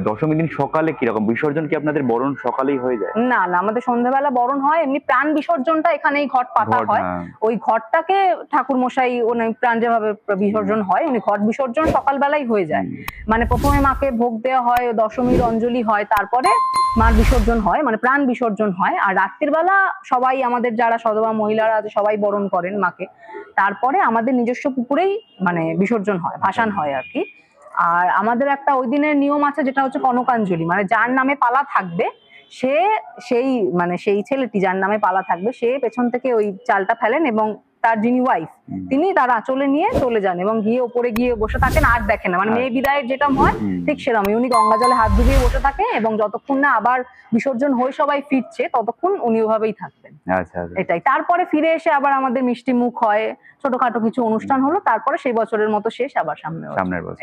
দশমী দিন সকালে কিরকম বিসর্জন, কি আপনাদের বরণ সকালেই হয়ে যায়? না না, আমাদের সন্ধ্যাবেলা বরণ হয়, এমনি প্রাণ বিসর্জনটা এখানেই ঘট পাতা হয়। ওই ঘরটাকে ঠাকুর মশাই উনি প্রাণ যেভাবে বিসর্জন হয়, উনি ঘট বিসর্জন সকালবেলাই হয়ে যায়। মানে প্রথমে মাকে ভোগ দেওয়া হয়, দশমীর অঞ্জলি হয়, তারপরে মার বিসর্জন হয়, মানে প্রাণ বিসর্জন হয়। আর রাত্রির বেলা সবাই আমাদের যারা সধবা মহিলারা আছে সবাই বরণ করেন মাকে, তারপরে আমাদের নিজস্ব পুকুরেই মানে বিসর্জন হয়, ভাসান হয় আর কি। আর আমাদের একটা ওই দিনের নিয়ম আছে যেটা হচ্ছে কনকাঞ্জলি, মানে যার নামে পালা থাকবে সে সেই ছেলেটি যার নামে পালা থাকবে সে পেছন থেকে ওই চালটা ফেলেন এবং তার যিনি ওয়াইফ তিনি তার আঁচলে নিয়ে চলে যান এবং গিয়ে ওপরে গিয়ে বসে থাকেন, আর দেখেন না, মানে মেয়ে বিদায়ের যেটা হয় ঠিক সেরকম উনি গঙ্গা জলে হাত ডুবিয়ে বসে থাকে এবং যতক্ষণ না আবার বিসর্জন হয়ে সবাই ফিরছে ততক্ষণ উনি ওভাবেই থাকবেন। এটাই। তারপরে ফিরে এসে আবার আমাদের মিষ্টি মুখ হয়, ছোটখাটো কিছু অনুষ্ঠান হলো, তারপরে সেই বছরের মতো শেষ, আবার সামনের বছর।